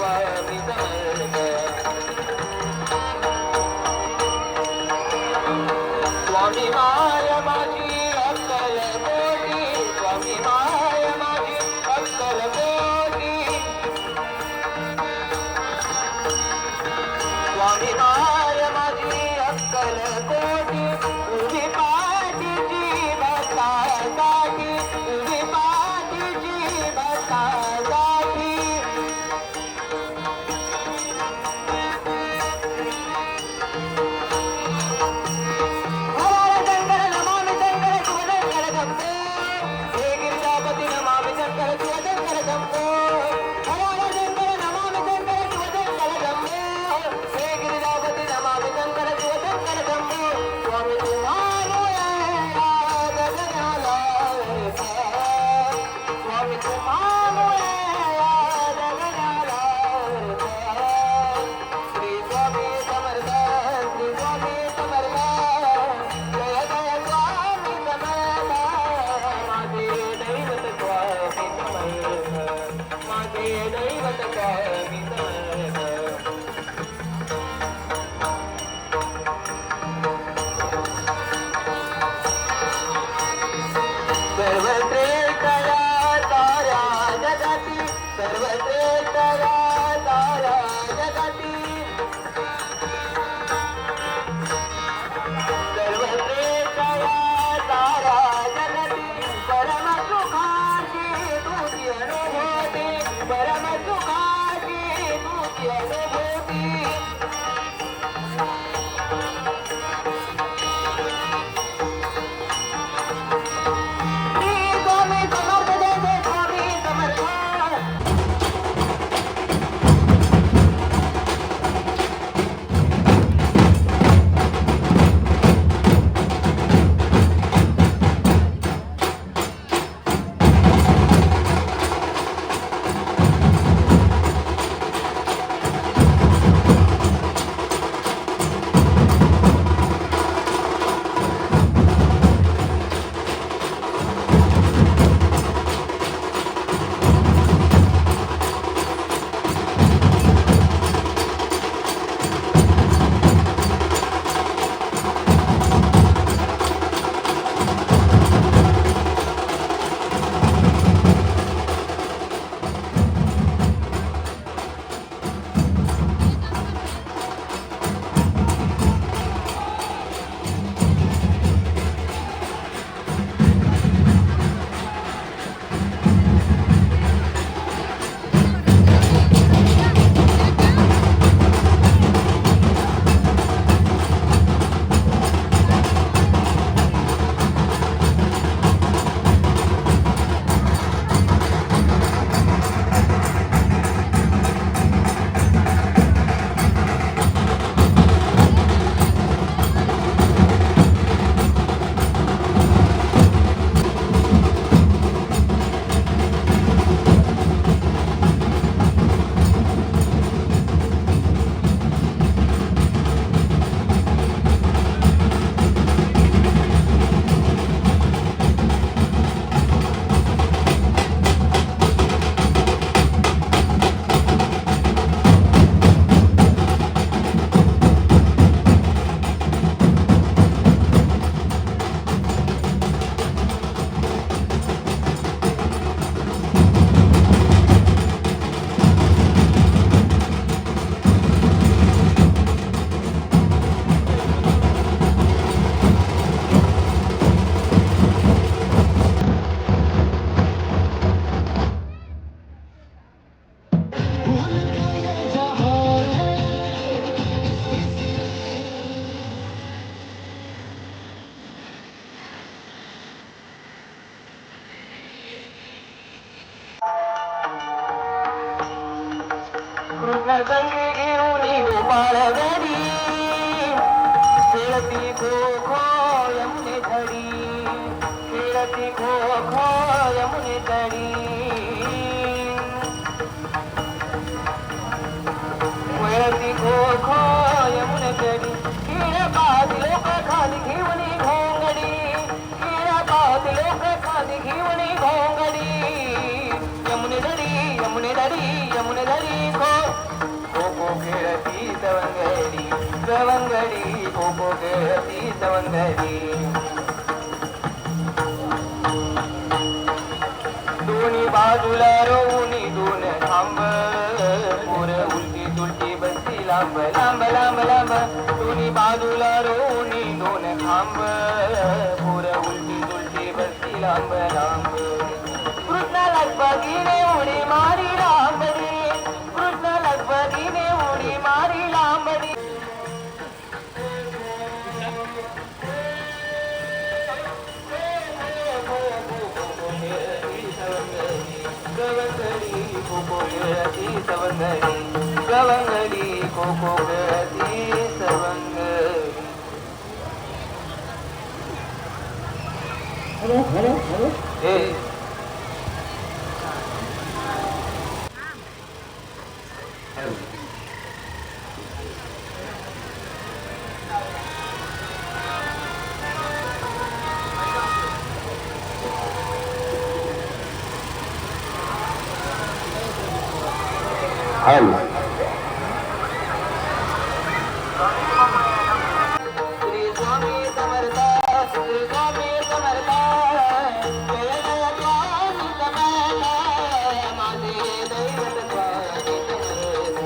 स्वामी समर्थ स्वामी माय माझी अक्कल कोटी स्वामी माय माझी अक्कल कोटी स्वामी माय माझी अक्कल कोटी उभी पाठीची भक्तासाठी उभी पाठीची भक्तासाठी गंगे घेऊनी गोपाळ गडी खेळती खो खो यमुने धडी खेळती खो खो यमुने धडी खेळती खो खो यमुने धडी खेळपात लोक खाली घेऊनी घोंगडी खेळपात लोक खाली घेऊनी घोंगडी यमुने धडी यमुने धडी यमुने धडी खो सवंगडी दोन्ही बाजूला रोवणी दोन खांब पोर उलटी तुलटी बसती लांब लांब लांब लांब दोन्ही बाजूला रोवणी दोन खांब पोर उलटी तुलटी बसती लांब लांब कृष्णाला बघीने उडी मारी लांबडी कृष्णाला बघीने उडी मारी लांबडी सवंगडी कोको खेळती सवंगडी सवंगडी कोको खेळती सवंगडी हे श्री स्वामी समर्थ श्री स्वामी समर्थ जय जय स्वामी समर्थ माझे दैवत स्वामी समर्थ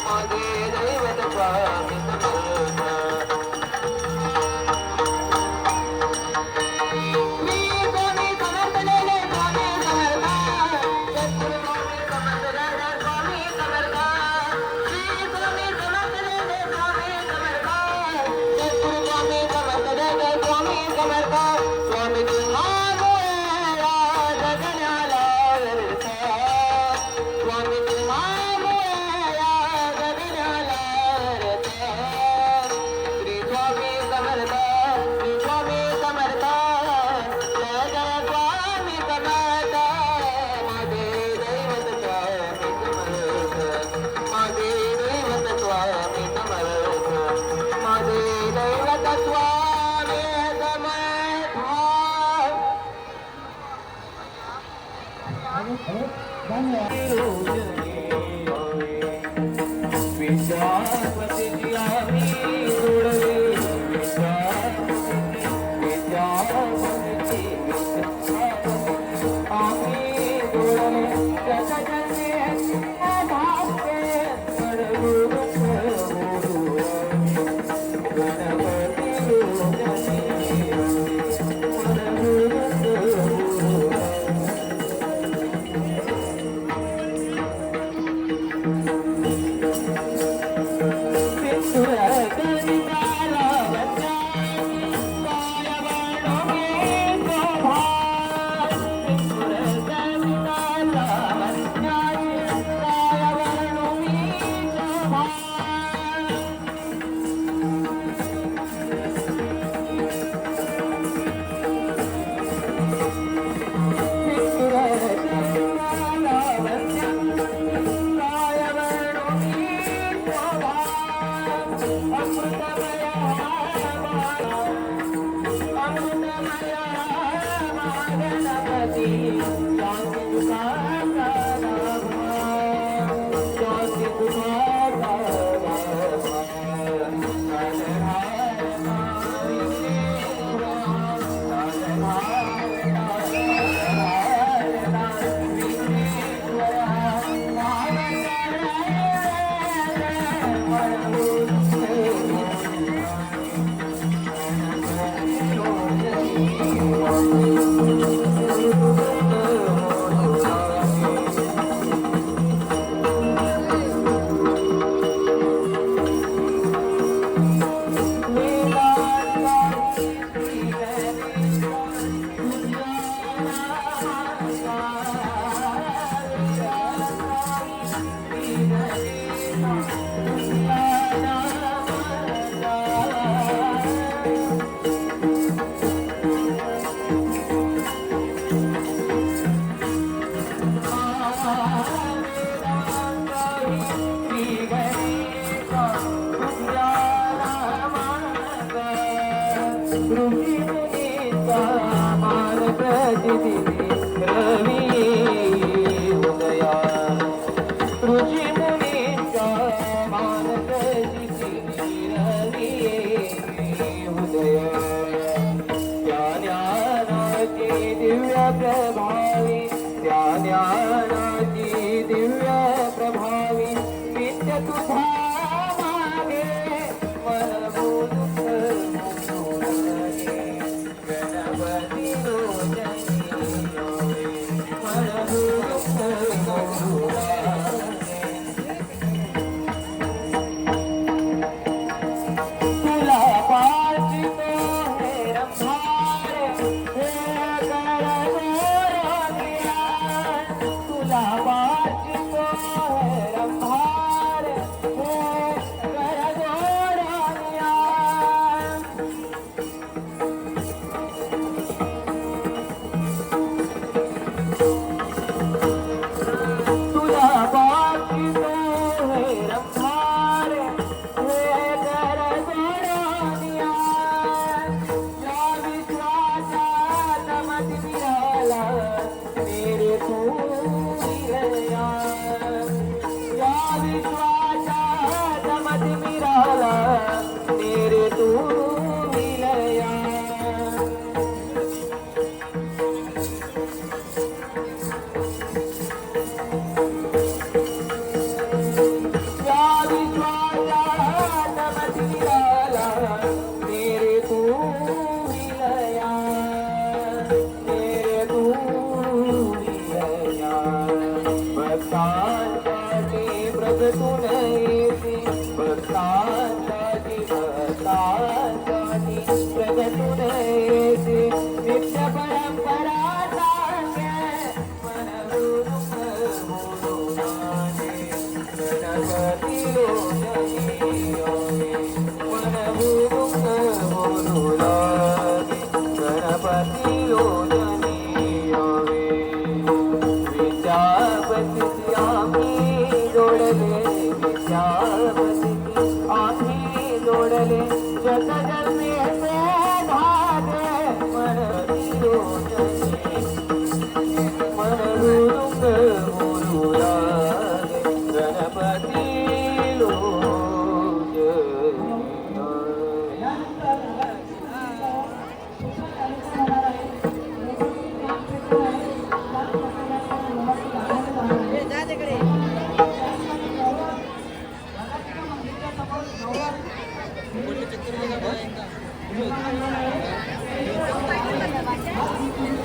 माझे दैवत स्वामी समर्थ मी स्वामी समर्थ लेले स्वामी समर्थ सद्गुरु स्वामी समर्थ राजा स्वामी समर्थ श्री स्वामी समर्थ लेले स्वामी समर्थ सद्गुरु स्वामी समर्थ राजा स्वामी समर्थ स्वामी तुम्हाला जगण्याला व्यर्थ स्वामी तुम्हाला जगण्याला व्यर्थ श्री स्वामी समर्थ श्री स्वामी समर्थ जय जय स्वामी समर्थ माझे दैवत स्वामी समर्थ माझे दैवत स्वामी समर्थ माझे दैवत स्वामी विद्यापती जी आम्ही सोडले विद्यापती आम्ही सोडले त्याच्या जन्मे भाग्य पडगुरु गणपती उदय प्रभावी त्या ज्ञान